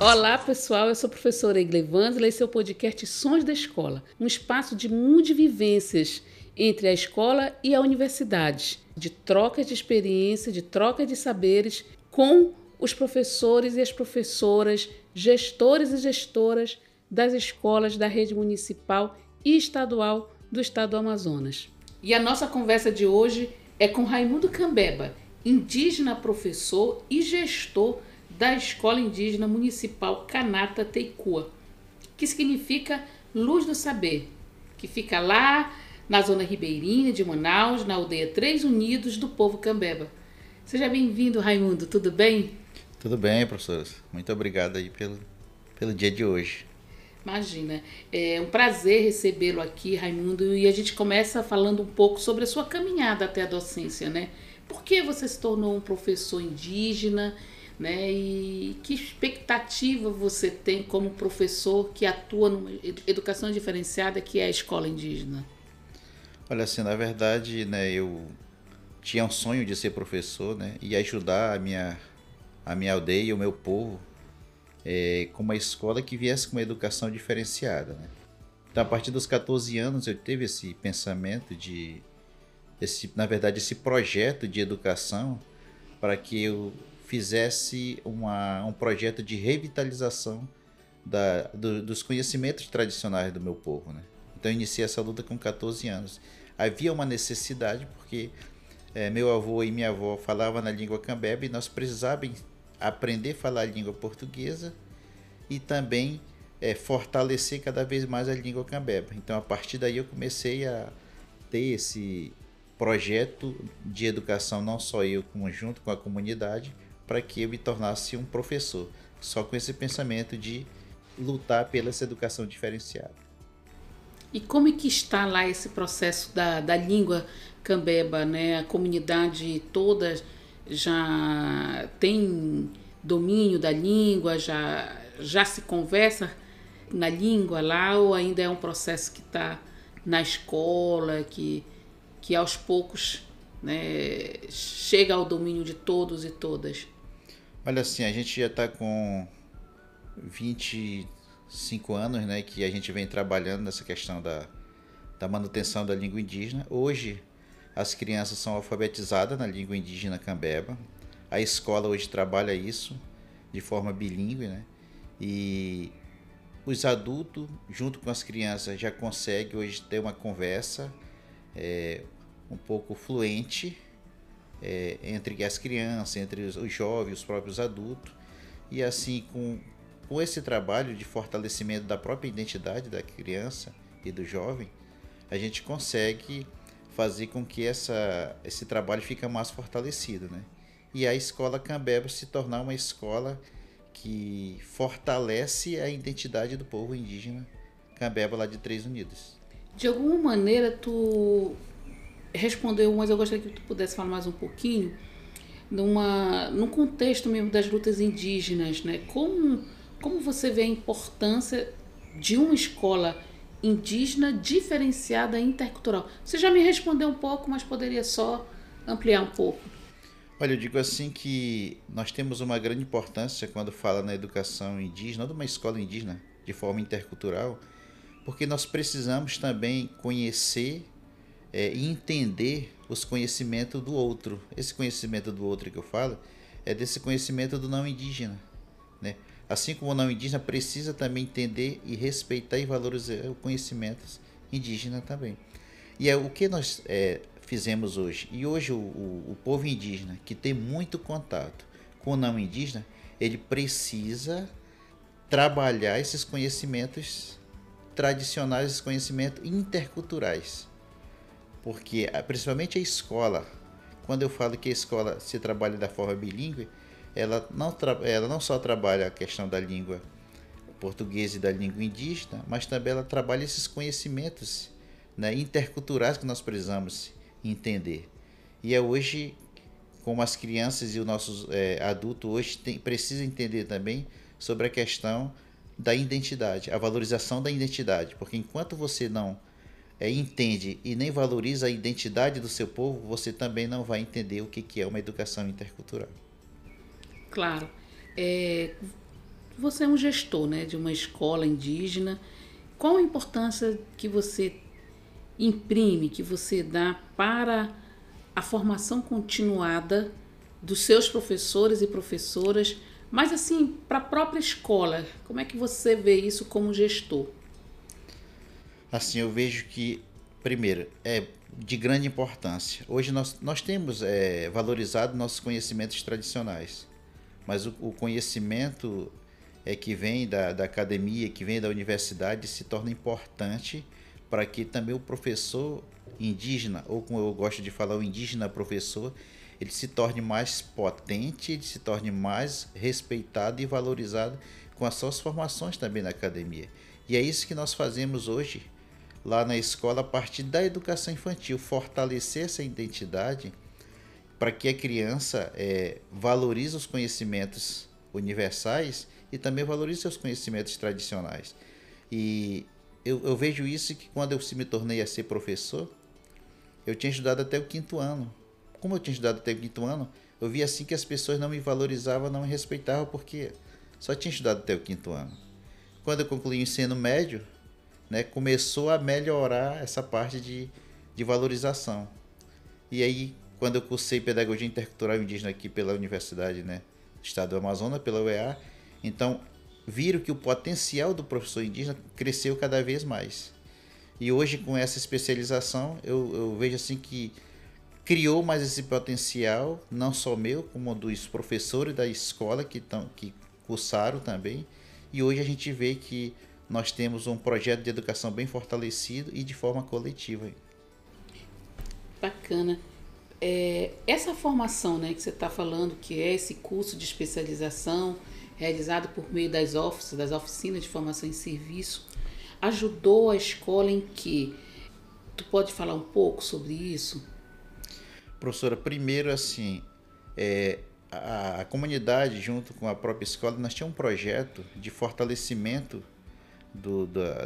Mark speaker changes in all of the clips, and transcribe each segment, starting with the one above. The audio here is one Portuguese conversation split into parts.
Speaker 1: Olá, pessoal. Eu sou a professora Iglevânsela e esse é o podcast Sons da Escola, um espaço de multivivências entre a escola e a universidade, de troca de experiência, de troca de saberes com os professores e as professoras, gestores e gestoras das escolas da rede municipal e estadual do estado do Amazonas. E a nossa conversa de hoje é com Raimundo Cambeba, indígena professor e gestor da Escola Indígena Municipal Kanata Teikua, que significa Luz do Saber, que fica lá na zona ribeirinha de Manaus, na aldeia Três Unidos do povo Cambeba. Seja bem-vindo, Raimundo, tudo bem?
Speaker 2: Tudo bem, professora. Muito obrigado aí pelo dia de hoje.
Speaker 1: Imagina, é um prazer recebê-lo aqui, Raimundo, e a gente começa falando um pouco sobre a sua caminhada até a docência, né? Por que você se tornou um professor indígena, né? E que expectativa você tem como professor que atua numa educação diferenciada que é a escola indígena?
Speaker 2: Olha, assim, na verdade, né, eu tinha um sonho de ser professor, né, e ajudar a minha aldeia e o meu povo com uma escola que viesse com uma educação diferenciada, né. Então, a partir dos 14 anos, eu teve esse pensamento na verdade, esse projeto de educação para que eu fizesse um projeto de revitalização dos conhecimentos tradicionais do meu povo, né? Então eu iniciei essa luta com 14 anos. Havia uma necessidade porque meu avô e minha avó falavam na língua cambeba e nós precisávamos aprender a falar a língua portuguesa e também fortalecer cada vez mais a língua cambeba. Então a partir daí eu comecei a ter esse projeto de educação, não só eu, junto com a comunidade, para que eu me tornasse um professor, só com esse pensamento de lutar pela essa educação diferenciada.
Speaker 1: E como é que está lá esse processo da língua cambeba, né? A comunidade toda já tem domínio da língua, já se conversa na língua lá, ou ainda é um processo que está na escola, que aos poucos, né, chega ao domínio de todos e todas?
Speaker 2: Olha, assim, a gente já está com 25 anos, né, que a gente vem trabalhando nessa questão da manutenção da língua indígena. Hoje, as crianças são alfabetizadas na língua indígena cambeba. A escola hoje trabalha isso de forma bilíngue, né? E os adultos, junto com as crianças, já conseguem hoje ter uma conversa um pouco fluente entre as crianças, entre os jovens, os próprios adultos. E assim, com esse trabalho de fortalecimento da própria identidade da criança e do jovem, a gente consegue fazer com que esse trabalho fique mais fortalecido, né? E a escola Cambeba se tornar uma escola que fortalece a identidade do povo indígena Cambeba lá de Três Unidos.
Speaker 1: De alguma maneira tu respondeu, mas eu gostaria que tu pudesse falar mais um pouquinho num contexto mesmo das lutas indígenas, né? Como você vê a importância de uma escola indígena diferenciada e intercultural? Você já me respondeu um pouco, mas poderia só ampliar um pouco.
Speaker 2: Olha, eu digo assim que nós temos uma grande importância quando fala na educação indígena, ou de uma escola indígena de forma intercultural, porque nós precisamos também conhecer e entender os conhecimentos do outro. Esse conhecimento do outro que eu falo é desse conhecimento do não indígena, né? Assim como o não indígena precisa também entender e respeitar e valorizar os conhecimentos indígenas também. E é o que nós fizemos hoje. E hoje o povo indígena, que tem muito contato com o não indígena, ele precisa trabalhar esses conhecimentos tradicionais, esses conhecimentos interculturais. Porque, principalmente a escola, quando eu falo que a escola se trabalha da forma bilíngue, ela não só trabalha a questão da língua portuguesa e da língua indígena, mas também ela trabalha esses conhecimentos, né, interculturais que nós precisamos entender. E é hoje, como as crianças e os nossos adultos hoje precisam entender também sobre a questão da identidade, a valorização da identidade, porque enquanto você não entende e nem valoriza a identidade do seu povo, você também não vai entender o que é uma educação intercultural.
Speaker 1: Claro. você é um gestor, né, de uma escola indígena. Qual a importância que você imprime, que você dá para a formação continuada dos seus professores e professoras, mas assim, para a própria escola? Como é que você vê isso como gestor?
Speaker 2: Assim, eu vejo que, primeiro, é de grande importância. Hoje nós temos valorizado nossos conhecimentos tradicionais, mas o conhecimento que vem da academia, que vem da universidade, se torna importante para que também o professor indígena, ou como eu gosto de falar, o indígena professor, ele se torne mais potente, ele se torne mais respeitado e valorizado com as suas formações também na academia. E é isso que nós fazemos hoje lá na escola a partir da educação infantil, fortalecer essa identidade para que a criança valorize os conhecimentos universais e também valorize seus conhecimentos tradicionais. E eu vejo isso que quando eu me tornei a ser professor, eu tinha estudado até o quinto ano. Como eu tinha estudado até o quinto ano, eu vi assim que as pessoas não me valorizavam, não me respeitavam, porque só tinha estudado até o quinto ano. Quando eu concluí o ensino médio, né, começou a melhorar essa parte de valorização. E aí, quando eu cursei Pedagogia Intercultural Indígena aqui pela Universidade, né, do Estado do Amazonas, pela UEA, então viram que o potencial do professor indígena cresceu cada vez mais. E hoje, com essa especialização, eu vejo assim que criou mais esse potencial, não só meu, como dos professores da escola que cursaram também. E hoje a gente vê que nós temos um projeto de educação bem fortalecido e de forma coletiva.
Speaker 1: Bacana. Essa formação, né, que você está falando, que é esse curso de especialização realizado por meio das oficinas de formação em serviço, ajudou a escola em que? Tu pode falar um pouco sobre isso?
Speaker 2: Professora, primeiro assim, a comunidade junto com a própria escola, nós tínhamos um projeto de fortalecimento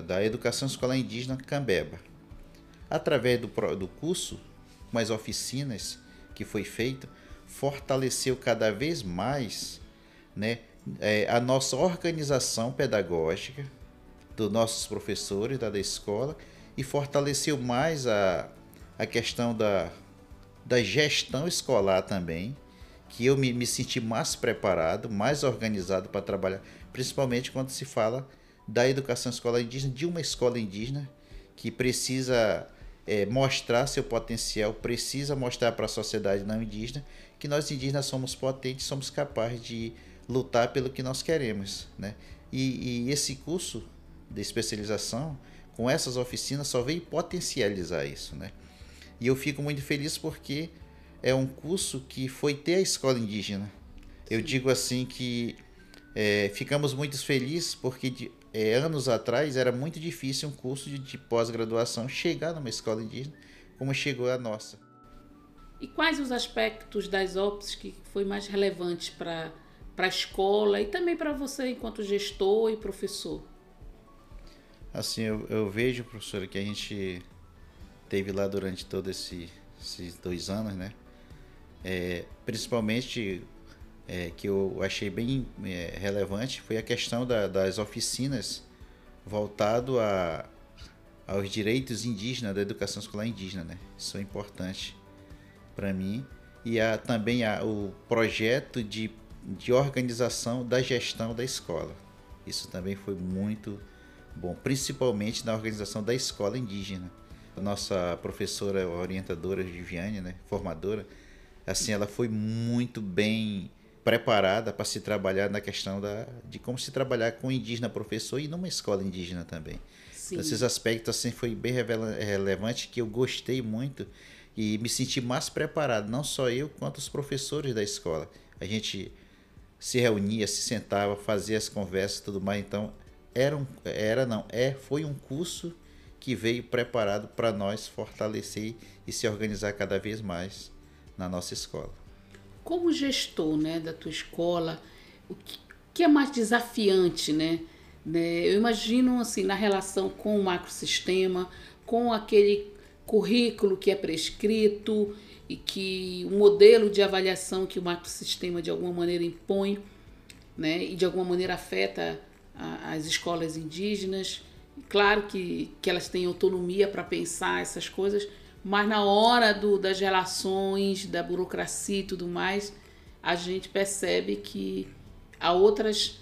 Speaker 2: da educação escolar indígena Cambeba. Através do curso, com as oficinas que foi feito, fortaleceu cada vez mais, né, a nossa organização pedagógica, dos nossos professores da escola, e fortaleceu mais a questão da gestão escolar também, que eu me senti mais preparado, mais organizado para trabalhar, principalmente quando se fala da educação escolar indígena, de uma escola indígena que precisa mostrar seu potencial, precisa mostrar para a sociedade não indígena que nós indígenas somos potentes, somos capazes de lutar pelo que nós queremos, né? E esse curso de especialização, com essas oficinas, só veio potencializar isso, né? E eu fico muito feliz porque é um curso que foi ter a escola indígena. Eu digo assim que ficamos muito felizes porque anos atrás era muito difícil um curso de pós-graduação chegar numa escola indígena como chegou a nossa.
Speaker 1: E quais os aspectos das OPS que foi mais relevante para a escola e também para você enquanto gestor e professor?
Speaker 2: Assim, eu vejo, professora, que a gente teve lá durante todos esses 2 anos, né? Principalmente que eu achei bem relevante foi a questão das oficinas voltado aos direitos indígenas, da educação escolar indígena, né? Isso é importante para mim. E também o projeto de organização da gestão da escola. Isso também foi muito bom, principalmente na organização da escola indígena. A nossa professora orientadora, Viviane, né, formadora, assim, ela foi muito bem preparada para se trabalhar na questão de como se trabalhar com indígena professor e numa escola indígena também. Então, esses aspectos assim, foi bem relevante, que eu gostei muito e me senti mais preparado, não só eu, quanto os professores da escola. A gente se reunia, se sentava, fazia as conversas e tudo mais. Então, foi um curso que veio preparado para nós fortalecer e se organizar cada vez mais na nossa escola.
Speaker 1: Como gestor, né, da tua escola, o que é mais desafiante, né? Eu imagino assim, na relação com o macrosistema, com aquele currículo que é prescrito e que o modelo de avaliação que o macrosistema de alguma maneira impõe. né? E de alguma maneira afeta as escolas indígenas. Claro que elas têm autonomia para pensar essas coisas, mas na hora das relações, da burocracia e tudo mais, a gente percebe que há outras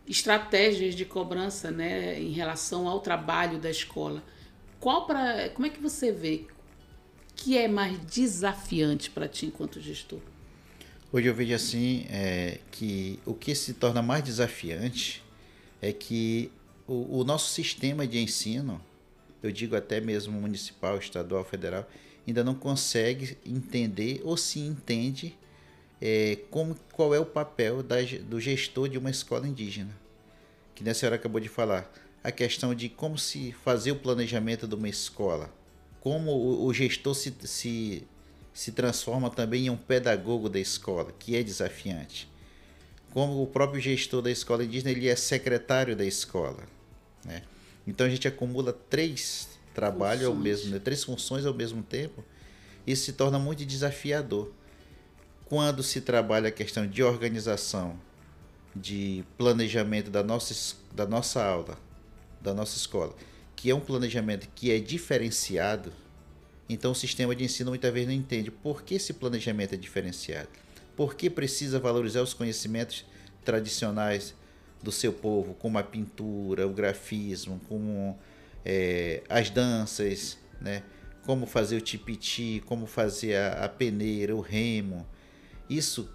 Speaker 1: estratégias de cobrança, né, em relação ao trabalho da escola. Como é que você vê que é mais desafiante para ti enquanto gestor?
Speaker 2: Hoje eu vejo assim que o que se torna mais desafiante é que o nosso sistema de ensino, eu digo até mesmo municipal, estadual, federal, ainda não consegue entender ou se entende qual é o papel do gestor de uma escola indígena. Que nem a senhora acabou de falar, a questão de como se fazer o planejamento de uma escola, como o gestor se transforma também em um pedagogo da escola, que é desafiante. Como o próprio gestor da escola indígena, ele é secretário da escola, né? Então a gente acumula três trabalhos ao mesmo tempo, 3 funções ao mesmo tempo. Isso se torna muito desafiador. Quando se trabalha a questão de organização, de planejamento da nossa aula, da nossa escola, que é um planejamento que é diferenciado, então o sistema de ensino muitas vezes não entende por que esse planejamento é diferenciado, por que precisa valorizar os conhecimentos tradicionais do seu povo, como a pintura, o grafismo, como as danças, né? Como fazer o tipiti, como fazer a peneira, o remo. Isso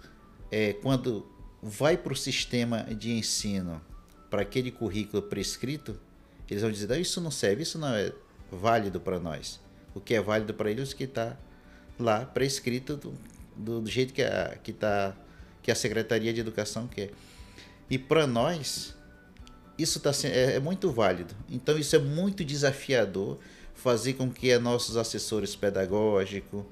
Speaker 2: quando vai para o sistema de ensino, para aquele currículo prescrito, eles vão dizer, não, isso não serve, isso não é válido para nós. O que é válido para eles é o que está lá prescrito do jeito que a Secretaria de Educação quer. E para nós, isso é muito válido. Então isso é muito desafiador, fazer com que nossos assessores pedagógicos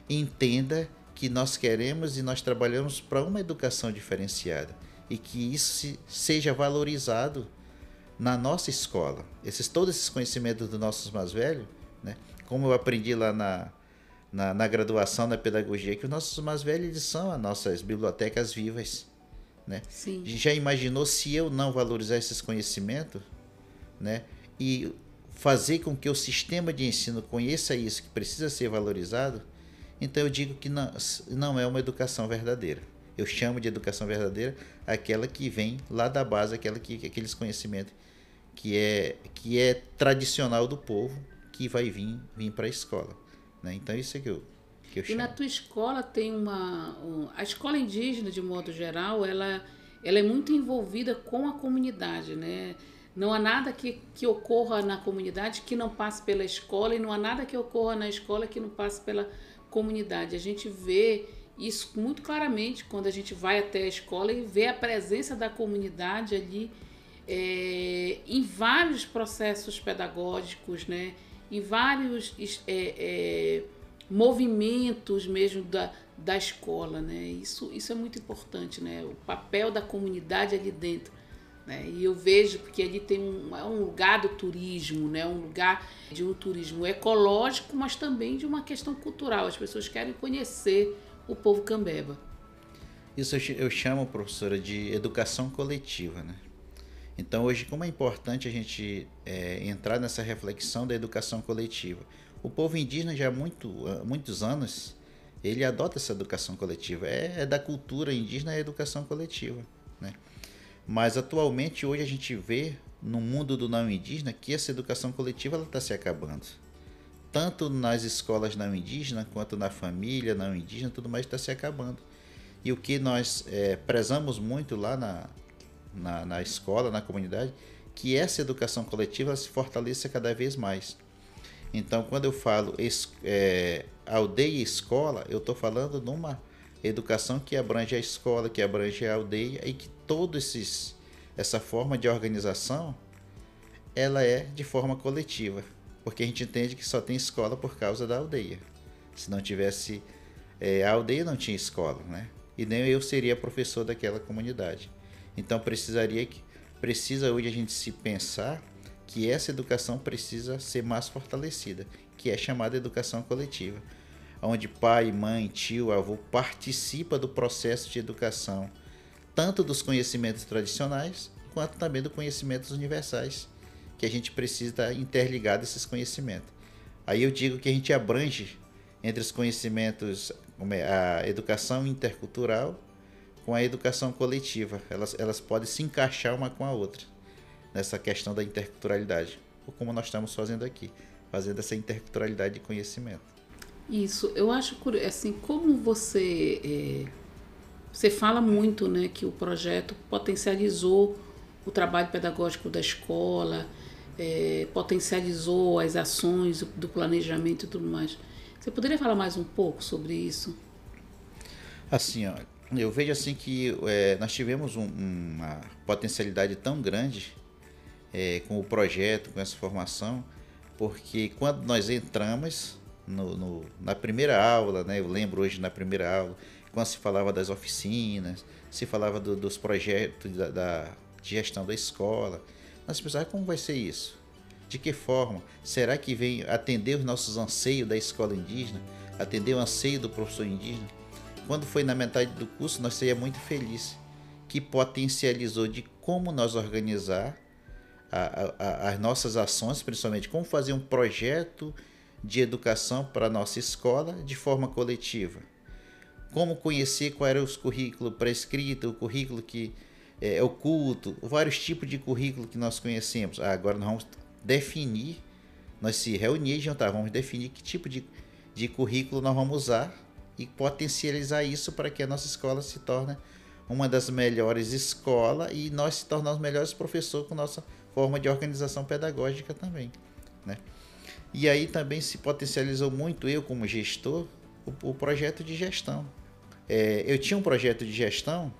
Speaker 2: entendam que nós queremos e nós trabalhamos para uma educação diferenciada e que isso seja valorizado na nossa escola. Todos esses conhecimentos dos nossos mais velhos, né? Como eu aprendi lá na graduação na pedagogia, que os nossos mais velhos eles são as nossas bibliotecas vivas, né?
Speaker 1: Sim.
Speaker 2: Já imaginou se eu não valorizar esses conhecimentos, né? E fazer com que o sistema de ensino conheça isso, que precisa ser valorizado? Então eu digo que não é uma educação verdadeira. Eu chamo de educação verdadeira aquela que vem lá da base, aqueles conhecimentos que é tradicional do povo, que vai vir para a escola, né? Então isso é que eu chamo.
Speaker 1: E na tua escola tem a escola indígena, de modo geral, ela é muito envolvida com a comunidade, né? Não há nada que ocorra na comunidade que não passe pela escola, e não há nada que ocorra na escola que não passe pela comunidade. A gente vê isso muito claramente quando a gente vai até a escola e vê a presença da comunidade ali em vários processos pedagógicos, né? Em vários movimentos mesmo da escola, né? Isso é muito importante, né? O papel da comunidade ali dentro, né? E eu vejo porque ali tem um lugar do turismo, né? Um lugar de um turismo ecológico, mas também de uma questão cultural. As pessoas querem conhecer o povo cambeba.
Speaker 2: Isso eu chamo, professora, de educação coletiva, né? Então hoje, como é importante a gente entrar nessa reflexão da educação coletiva. O povo indígena já há muitos anos, ele adota essa educação coletiva. É da cultura indígena a educação coletiva, né? Mas atualmente, hoje a gente vê no mundo do não indígena que essa educação coletiva está se acabando. Tanto nas escolas não indígenas, quanto na família não indígena, tudo mais está se acabando. E o que nós prezamos muito lá na escola, na comunidade, que essa educação coletiva se fortaleça cada vez mais. Então, quando eu falo aldeia e escola, eu estou falando numa educação que abrange a escola, que abrange a aldeia, e que essa forma de organização, ela é de forma coletiva, porque a gente entende que só tem escola por causa da aldeia. Se não tivesse a aldeia, não tinha escola, né? E nem eu seria professor daquela comunidade. Então precisa hoje a gente se pensar que essa educação precisa ser mais fortalecida, que é chamada educação coletiva, onde pai, mãe, tio, avô participa do processo de educação, tanto dos conhecimentos tradicionais, quanto também dos conhecimentos universais, que a gente precisa estar interligado a esses conhecimentos. Aí eu digo que a gente abrange entre os conhecimentos, a educação intercultural com a educação coletiva. Elas podem se encaixar uma com a outra, nessa questão da interculturalidade, como nós estamos fazendo aqui, fazendo essa interculturalidade de conhecimento.
Speaker 1: Isso, eu acho assim, como você fala muito, né, que o projeto potencializou o trabalho pedagógico da escola, potencializou as ações do planejamento e tudo mais. Você poderia falar mais um pouco sobre isso?
Speaker 2: Assim, ó, eu vejo assim que nós tivemos uma potencialidade tão grande com o projeto, com essa formação, porque quando nós entramos na primeira aula, né, eu lembro hoje na primeira aula, quando se falava das oficinas, se falava dos projetos da gestão da escola, nós pensávamos, como vai ser isso? De que forma? Será que vem atender os nossos anseios da escola indígena? Atender o anseio do professor indígena? Quando foi na metade do curso, nós saímos muito felizes, que potencializou de como nós organizar as nossas ações, principalmente como fazer um projeto de educação para a nossa escola de forma coletiva. Como conhecer qual era os currículos prescritos, o currículo que é oculto, vários tipos de currículo que nós conhecemos. Agora nós vamos definir, nós se reunir e jantar, vamos definir que tipo de currículo nós vamos usar e potencializar isso para que a nossa escola se torne uma das melhores escolas e nós se tornamos melhores professores com nossa forma de organização pedagógica também, né? E aí também se potencializou muito, eu como gestor, o projeto de gestão. Eu tinha um projeto de gestão,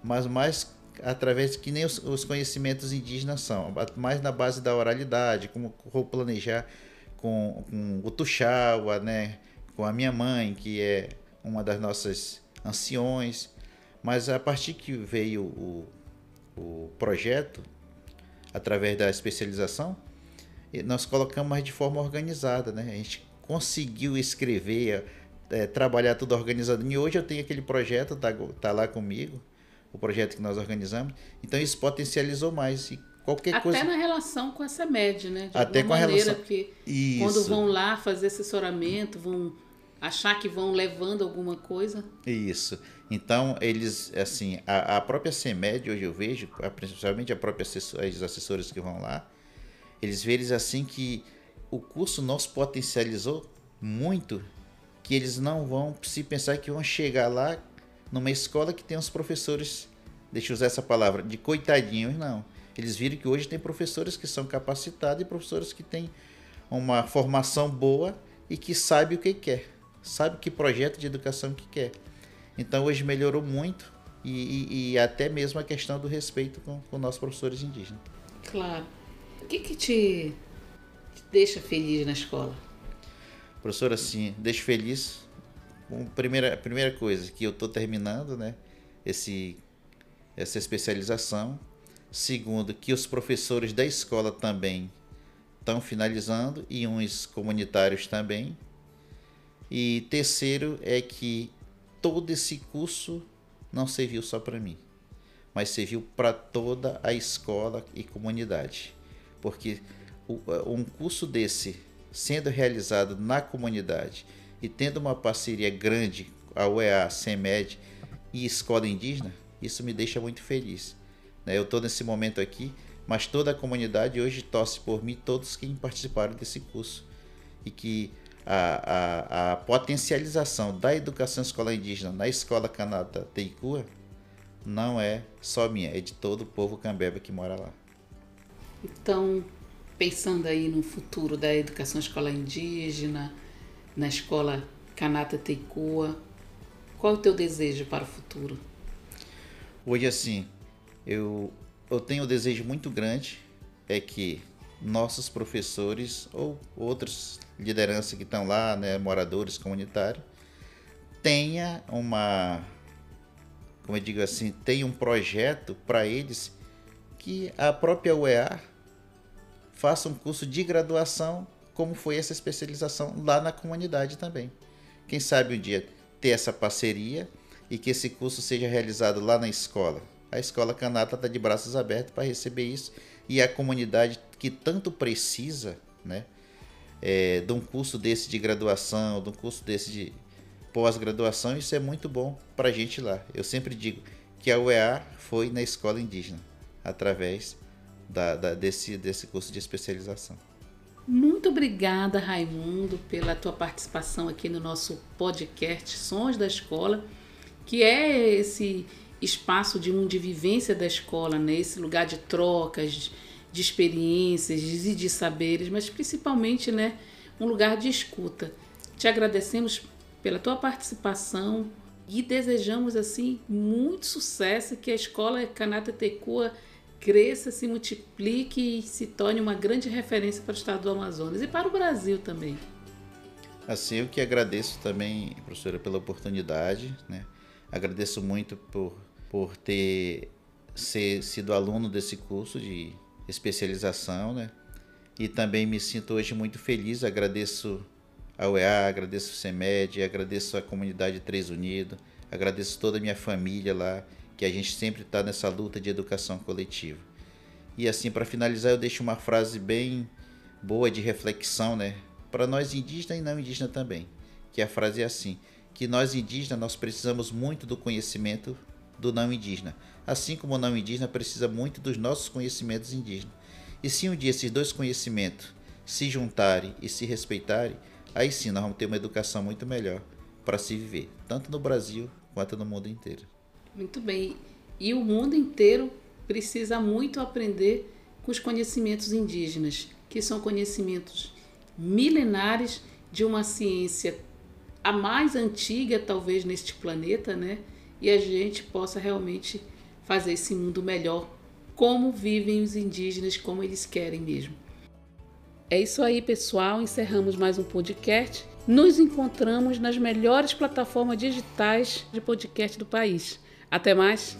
Speaker 2: mas mais através que nem os conhecimentos indígenas são, mais na base da oralidade, como vou planejar com o Tuxaua, né, com a minha mãe, que é uma das nossas anciões, mas a partir que veio o projeto, através da especialização, nós colocamos mais de forma organizada, né? A gente conseguiu escrever, trabalhar tudo organizado. E hoje eu tenho aquele projeto, tá lá comigo, o projeto que nós organizamos. Então isso potencializou mais. E qualquer coisa.
Speaker 1: Até na relação com a CEMED, né? De
Speaker 2: até com a
Speaker 1: maneira,
Speaker 2: relação.
Speaker 1: porque
Speaker 2: isso.
Speaker 1: Quando vão lá fazer assessoramento, vão achar que vão levando alguma coisa.
Speaker 2: Isso. Então, eles, assim, a própria CEMED, hoje eu vejo, principalmente as assessores que vão lá, eles veem assim que o curso nos potencializou muito, que eles não vão se pensar que vão chegar lá numa escola que tem os professores, deixa eu usar essa palavra, de coitadinhos, não. Eles viram que hoje tem professores que são capacitados e professores que têm uma formação boa e que sabem o que quer, sabe que projeto de educação que quer. Então hoje melhorou muito e até mesmo a questão do respeito com nossos professores indígenas.
Speaker 1: Claro. O que te deixa feliz na escola?
Speaker 2: Professor, assim, deixo feliz. Primeira coisa, que eu estou terminando, né, essa especialização. Segundo, que os professores da escola também estão finalizando e uns comunitários também. E terceiro é que todo esse curso não serviu só para mim, mas serviu para toda a escola e comunidade. Porque um curso desse sendo realizado na comunidade e tendo uma parceria grande, a UEA, a CEMED e Escola Indígena, isso me deixa muito feliz. Eu estou nesse momento aqui, mas toda a comunidade hoje torce por mim, todos quem participaram desse curso. E que a potencialização da educação escolar indígena na escola Kanata Teikua não é só minha, é de todo o povo cambeba que mora lá.
Speaker 1: Então, pensando aí no futuro da educação escolar indígena, na escola Kanata Teikua, qual é o teu desejo para o futuro?
Speaker 2: Hoje, assim, eu tenho um desejo muito grande, é que nossos professores ou outros lideranças que estão lá, né, moradores comunitários, tenha como eu digo assim, tenha um projeto para eles que a própria UEA faça um curso de graduação, como foi essa especialização lá na comunidade também. Quem sabe um dia ter essa parceria e que esse curso seja realizado lá na escola, A Escola Kanata está de braços abertos para receber isso. E a comunidade que tanto precisa, né, de um curso desse de graduação, de um curso desse de pós-graduação, isso é muito bom para a gente lá. Eu sempre digo que a UEA foi na escola indígena, através desse curso de especialização.
Speaker 1: Muito obrigada, Raimundo, pela tua participação aqui no nosso podcast Sons da Escola, que é esse espaço de vivência da escola, né? Esse lugar de trocas, de experiências e de saberes, mas principalmente, né, um lugar de escuta. Te agradecemos pela tua participação e desejamos assim muito sucesso, que a Escola Kanata Tekua cresça, se multiplique e se torne uma grande referência para o estado do Amazonas e para o Brasil também.
Speaker 2: Assim, eu que agradeço também, professora, pela oportunidade, né? Agradeço muito por ter sido aluno desse curso de especialização, né? E também me sinto hoje muito feliz, agradeço a UEA, agradeço o CEMED, agradeço a comunidade 3 Unidos, agradeço toda a minha família lá, que a gente sempre está nessa luta de educação coletiva. E assim, para finalizar, eu deixo uma frase bem boa de reflexão, né? Para nós indígenas e não indígenas também, que a frase é assim, que nós indígenas nós precisamos muito do conhecimento do não indígena, assim como o não indígena precisa muito dos nossos conhecimentos indígenas. E se um dia esses dois conhecimentos se juntarem e se respeitarem, aí sim nós vamos ter uma educação muito melhor para se viver, tanto no Brasil quanto no mundo inteiro.
Speaker 1: Muito bem. E o mundo inteiro precisa muito aprender com os conhecimentos indígenas, que são conhecimentos milenares de uma ciência a mais antiga, talvez, neste planeta, né? E a gente possa realmente fazer esse mundo melhor, como vivem os indígenas, como eles querem mesmo. É isso aí, pessoal. Encerramos mais um podcast. Nos encontramos nas melhores plataformas digitais de podcast do país. Até mais!